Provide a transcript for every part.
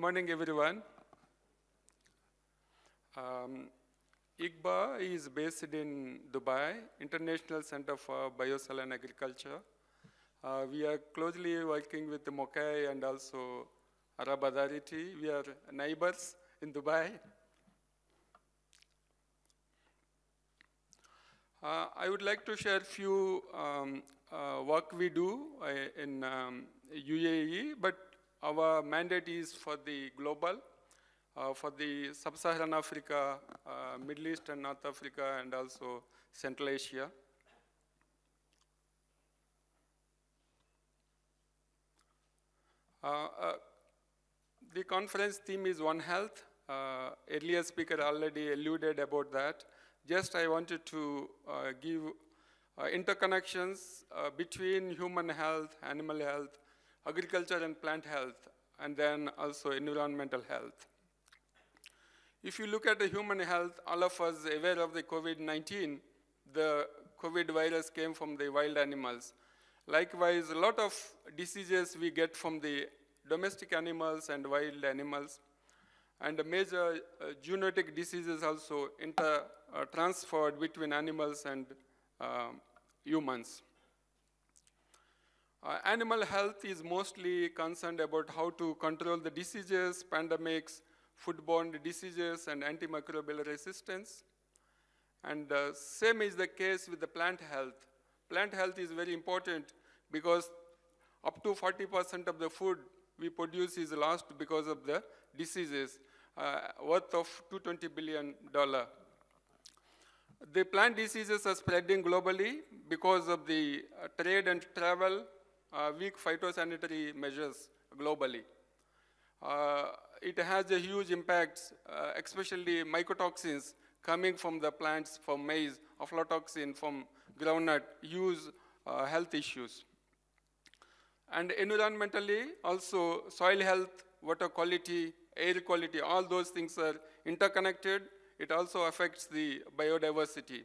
morning, everyone. IGBA is based in Dubai, International Center for Biocell and Agriculture. We are closely working with the Mokai and also Arab Authority. We are neighbors in Dubai. I would like to share a few work we do in UAE, but our mandate is for the global, for the Sub-Saharan Africa, Middle East and North Africa, and also Central Asia. The conference theme is One Health. Earlier speaker already alluded about that. Just I wanted to give interconnections between human health, animal health, agriculture and plant health, and then also environmental health. If you look at the human health, all of us aware of the COVID-19, the COVID virus came from the wild animals. Likewise, a lot of diseases we get from the domestic animals and wild animals, and the major zoonotic diseases also transferred between animals and humans. Animal health is mostly concerned about how to control the diseases, pandemics, foodborne diseases, and antimicrobial resistance. And same is the case with the plant health. Plant health is very important because up to 40% of the food we produce is lost because of the diseases, worth of $220 billion. The plant diseases are spreading globally because of the trade and travel, weak phytosanitary measures globally. It has a huge impact, especially mycotoxins coming from the plants from maize, aflatoxin from groundnut, huge health issues. And environmentally, also soil health, water quality, air quality, all those things are interconnected. It also affects the biodiversity.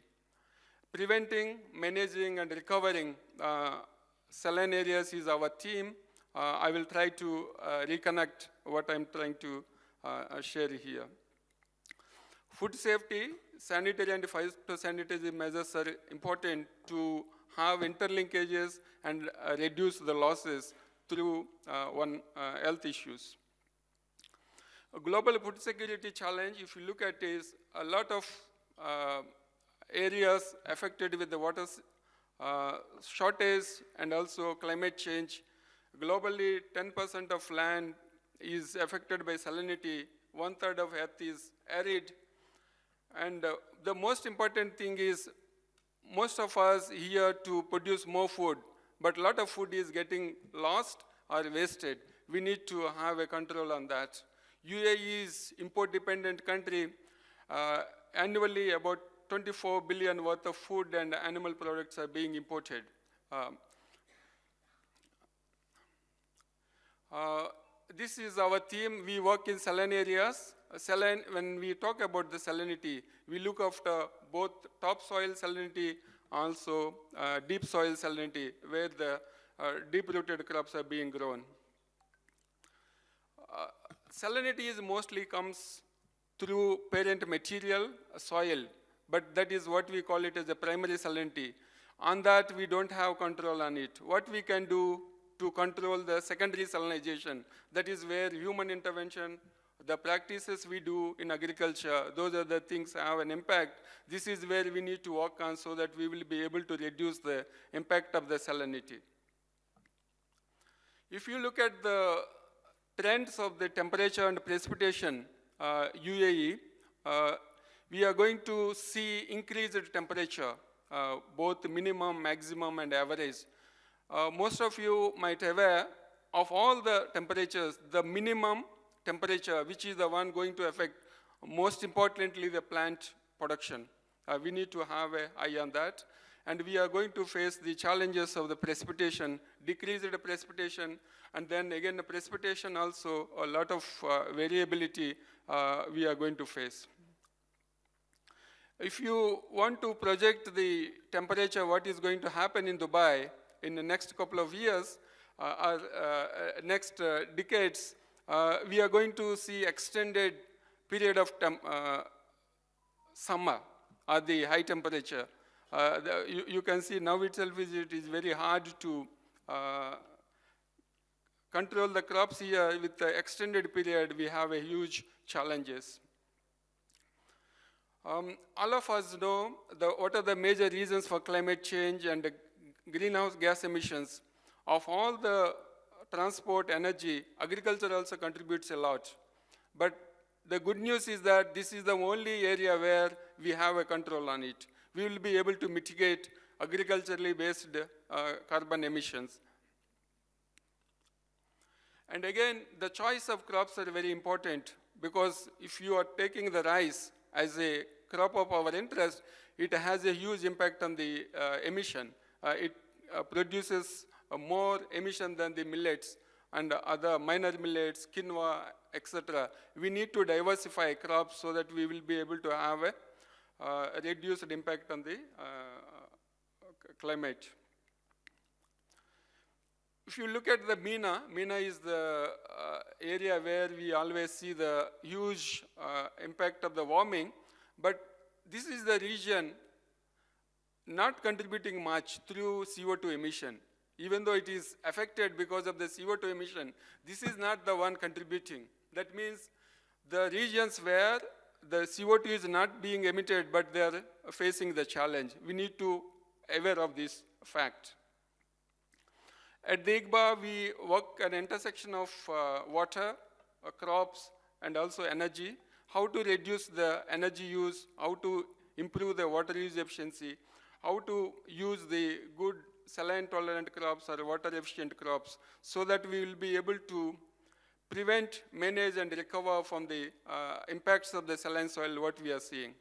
Preventing, managing, and recovering saline areas is our theme. I will try to reconnect what I'm trying to share here. Food safety, sanitary and phytosanitary measures are important to have interlinkages and reduce the losses through health issues. A global food security challenge, if you look at, is a lot of areas affected with the water shortage and also climate change. Globally, 10% of land is affected by salinity. 1/3 of earth is arid. And the most important thing is most of us here to produce more food, but a lot of food is getting lost or wasted. We need to have a control on that. UAE is import-dependent country. Annually, about 24 billion worth of food and animal products are being imported. This is our theme. We work in saline areas. Saline, when we talk about the salinity, we look after both topsoil salinity, also deep soil salinity, where the deep-rooted crops are being grown. Salinity is mostly comes through parent material, soil, but that is what we call it as a primary salinity. On that, we don't have control on it. What we can do to control the secondary salinization, that is where human intervention, the practices we do in agriculture, those are the things that have an impact. This is where we need to work on so that we will be able to reduce the impact of the salinity. If you look at the trends of the temperature and precipitation, UAE, we are going to see increased temperature, both minimum, maximum, and average. Most of you might be aware of all the temperatures, the minimum temperature, which is the one going to affect, most importantly, the plant production. We need to have an eye on that. And we are going to face the challenges of the precipitation, decreased precipitation, and then again the precipitation also, a lot of variability we are going to face. If you want to project the temperature, what is going to happen in Dubai in the next couple of years, or next decades, we are going to see extended period of summer or the high temperature. You can see now itself it is very hard to control the crops here. With the extended period, we have a huge challenges. All of us know what are the major reasons for climate change and greenhouse gas emissions. Of all the transport, energy, agriculture also contributes a lot. But the good news is that this is the only area where we have a control on it. We will be able to mitigate agriculturally based carbon emissions. And again, the choice of crops are very important, because if you are taking the rice as a crop of our interest, it has a huge impact on the emission. It produces more emission than the millets and other minor millets, quinoa, etc. We need to diversify crops so that we will be able to have a reduced impact on the climate. If you look at the MENA is the area where we always see the huge impact of the warming, but this is the region not contributing much through CO2 emission. Even though it is affected because of the CO2 emission, this is not the one contributing. That means the regions where the CO2 is not being emitted, but they are facing the challenge. We need to be aware of this fact. At the IGBA, we work at the intersection of water, crops, and also energy. How to reduce the energy use, how to improve the water use efficiency, how to use the good saline-tolerant crops or water-efficient crops, so that we will be able to prevent, manage, and recover from the impacts of the saline soil, what we are seeing.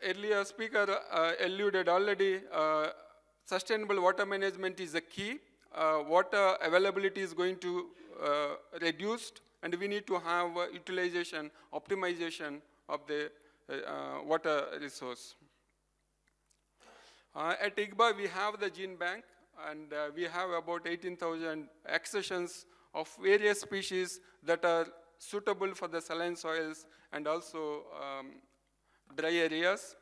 Earlier speaker alluded already, sustainable water management is the key. Water availability is going to reduce, and we need to have utilization, optimization of the water resource. At IGBA, we have the gene bank, and we have about 18,000 accessions of various species that are suitable for the saline soils and also dry areas.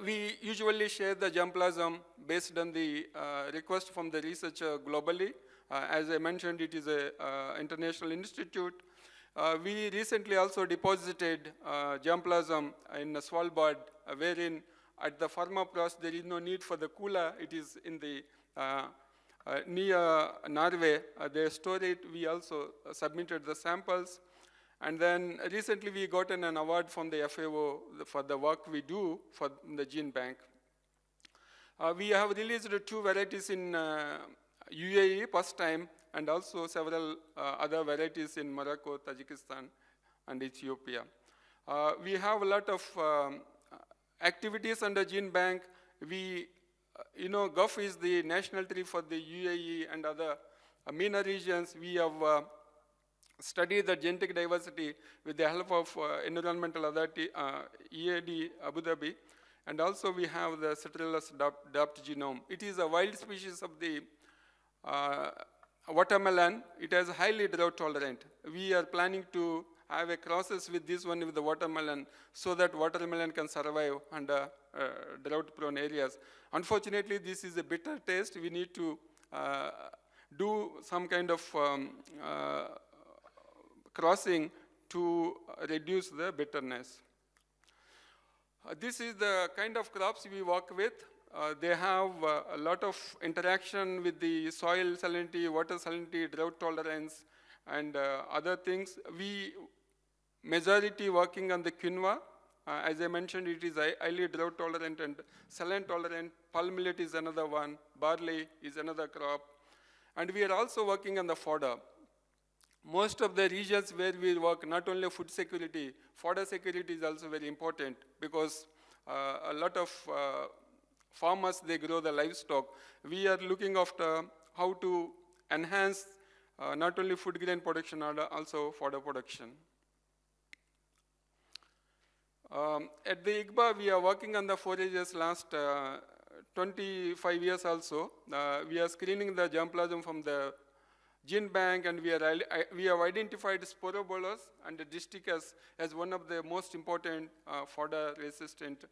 We usually share the germplasm based on the request from the researcher globally. As I mentioned, it is an international institute. We recently also deposited germplasm in Svalbard, wherein at the permafrost there is no need for the cooler. It is in the near Norway. They store it. We also submitted the samples. And then recently we got an award from the FAO for the work we do for the gene bank. We have released 2 varieties in UAE first time, and also several other varieties in Morocco, Tajikistan, and Ethiopia. We have a lot of activities under gene bank. We, Gulf is the national tree for the UAE and other MENA regions. We have study the genetic diversity with the help of Environmental Authority, EAD Abu Dhabi, and also we have the Citrullus dapт genome. It is a wild species of the watermelon. It is highly drought tolerant. We are planning to have a crosses with this one with the watermelon, so that watermelon can survive under drought prone areas. Unfortunately, this is a bitter taste. We need to do some kind of crossing to reduce the bitterness. This is the kind of crops we work with. They have a lot of interaction with the soil salinity, water salinity, drought tolerance, and other things. We majority working on the quinoa. As I mentioned, it is highly drought tolerant and saline tolerant. Palm millet is another one. Barley is another crop. And we are also working on the fodder. Most of the regions where we work, not only food security, fodder security is also very important, because a lot of farmers, they grow the livestock. We are looking after how to enhance not only food grain production, also fodder production. At the IGBA, we are working on the forages last 25 years also, we are screening the germplasm from the gene bank, and we have identified sporobolus and disticus as one of the most important fodder-resistant,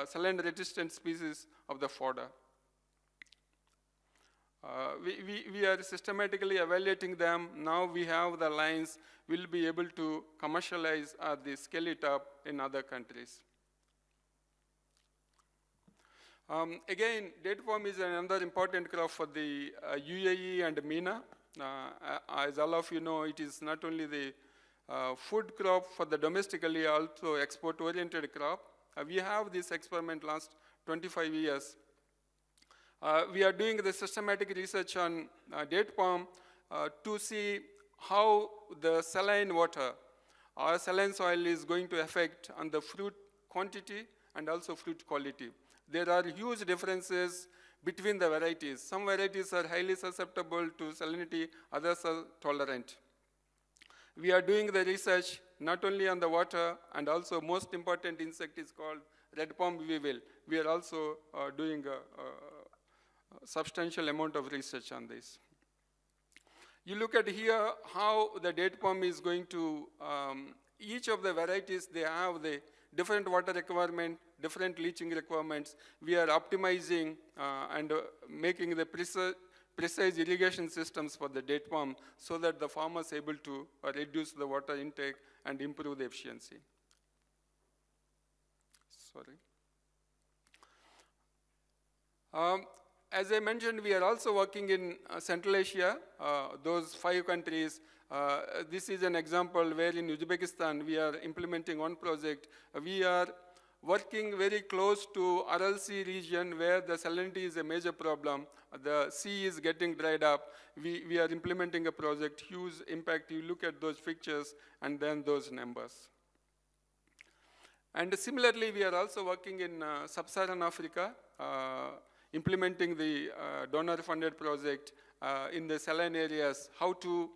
saline-resistant species of the fodder. We are systematically evaluating them. Now we have the lines. We'll be able to commercialize the scale it up in other countries. Again, date palm is another important crop for the UAE and MENA. As all of you know, it is not only the food crop for the domestically, also export-oriented crop. We have this experiment last 25 years. We are doing the systematic research on date palm to see how the saline water or saline soil is going to affect on the fruit quantity and also fruit quality. There are huge differences between the varieties. Some varieties are highly susceptible to salinity, others are tolerant. We are doing the research not only on the water, and also most important insect is called red palm weevil. We are also doing a substantial amount of research on this. You look at here how the date palm is going to, each of the varieties, they have the different water requirement, different leaching requirements. We are optimizing and making the precise irrigation systems for the date palm so that the farmer is able to reduce the water intake and improve the efficiency. Sorry. As I mentioned, we are also working in Central Asia, those 5 countries. This is an example where in Uzbekistan we are implementing one project. We are working very close to Aral Sea region where the salinity is a major problem. The sea is getting dried up. We are implementing a project, huge impact. You look at those pictures and then those numbers. And similarly, we are also working in Sub-Saharan Africa, implementing the donor-funded project in the saline areas, how to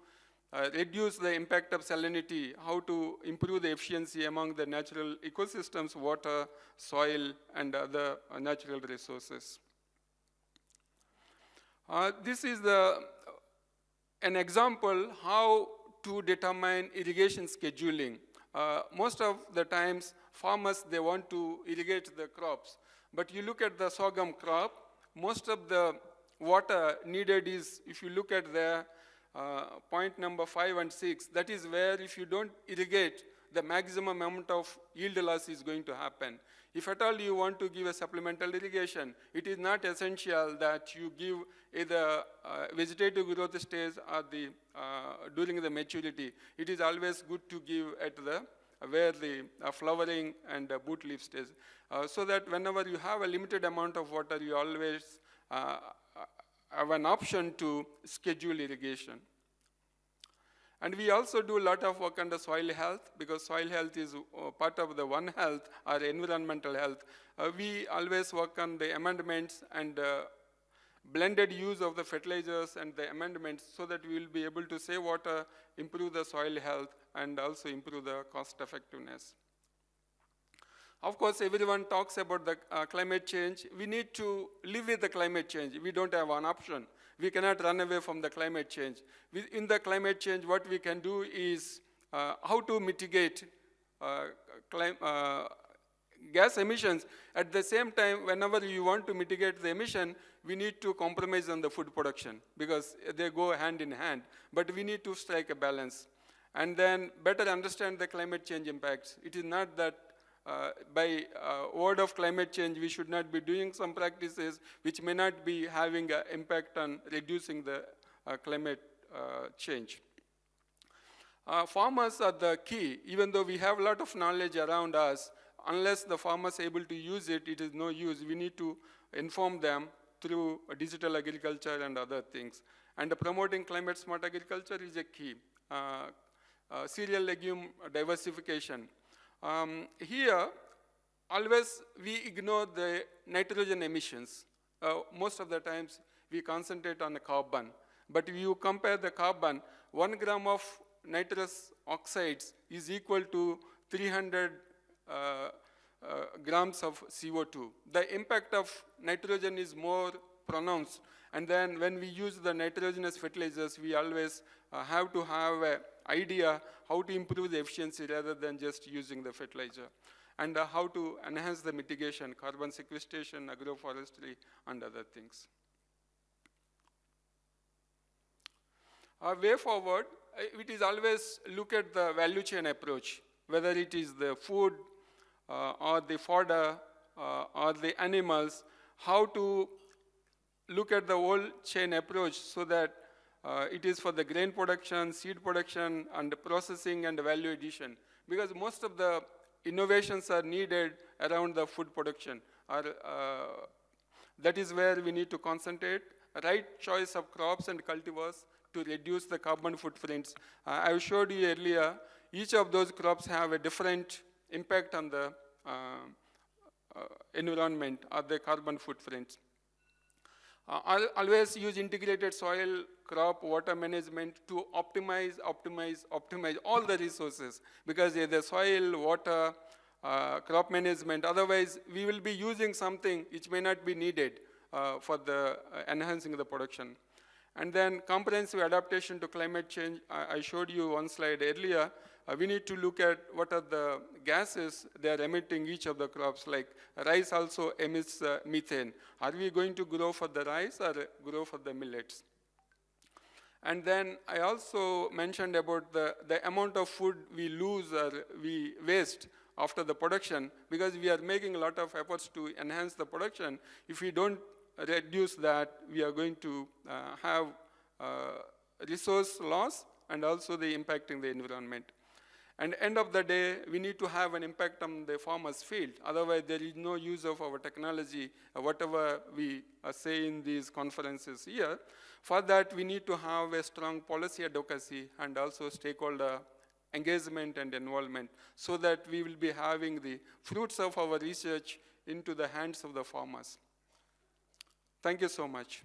reduce the impact of salinity, how to improve the efficiency among the natural ecosystems, water, soil, and other natural resources. This is an example how to determine irrigation scheduling. Most of the times, farmers, they want to irrigate the crops. But you look at the sorghum crop, most of the water needed is, if you look at the point number 5 and 6, that is where if you don't irrigate, the maximum amount of yield loss is going to happen. If at all you want to give a supplemental irrigation, it is not essential that you give either vegetative growth stage or during the maturity. It is always good to give at where the flowering and boot leaf stage, so that whenever you have a limited amount of water, you always have an option to schedule irrigation. And we also do a lot of work on the soil health, because soil health is part of the One Health or environmental health. We always work on the amendments and blended use of the fertilizers and the amendments so that we will be able to save water, improve the soil health, and also improve the cost effectiveness. Of course, everyone talks about the climate change. We need to live with the climate change. We don't have an option. We cannot run away from the climate change. In the climate change, what we can do is how to mitigate gas emissions. At the same time, whenever you want to mitigate the emission, we need to compromise on the food production because they go hand in hand. But we need to strike a balance and then better understand the climate change impacts. It is not that by word of climate change, we should not be doing some practices which may not be having an impact on reducing the climate change. Farmers are the key. Even though we have a lot of knowledge around us, unless the farmers are able to use it, it is no use. We need to inform them through digital agriculture and other things. And promoting climate smart agriculture is a key. Cereal legume diversification. Here, always we ignore the nitrogen emissions. Most of the times we concentrate on the carbon. But if you compare the carbon, 1 gram of nitrous oxides is equal to 300 grams of CO2. The impact of nitrogen is more pronounced. And then when we use the nitrogenous fertilizers, we always have to have an idea how to improve the efficiency rather than just using the fertilizer. And how to enhance the mitigation, carbon sequestration, agroforestry, and other things. Our way forward, it is always look at the value chain approach, whether it is the food or the fodder or the animals, how to look at the whole chain approach so that it is for the grain production, seed production, and processing and value addition. Because most of the innovations are needed around the food production. That is where we need to concentrate. Right choice of crops and cultivars to reduce the carbon footprints. I showed you earlier, each of those crops have a different impact on the environment or the carbon footprints. I'll always use integrated soil, crop, water management to optimize all the resources, because the soil, water, crop management, otherwise we will be using something which may not be needed for the enhancing the production. And then comprehensive adaptation to climate change. I showed you one slide earlier. We need to look at what are the gases they are emitting each of the crops, like rice also emits methane. Are we going to grow for the rice or grow for the millets? And then I also mentioned about the amount of food we lose or we waste after the production, because we are making a lot of efforts to enhance the production. If we don't reduce that, we are going to have resource loss and also the impacting the environment. And end of the day, we need to have an impact on the farmer's field. Otherwise, there is no use of our technology, whatever we say in these conferences here. For that, we need to have a strong policy advocacy and also stakeholder engagement and involvement, so that we will be having the fruits of our research into the hands of the farmers. Thank you so much.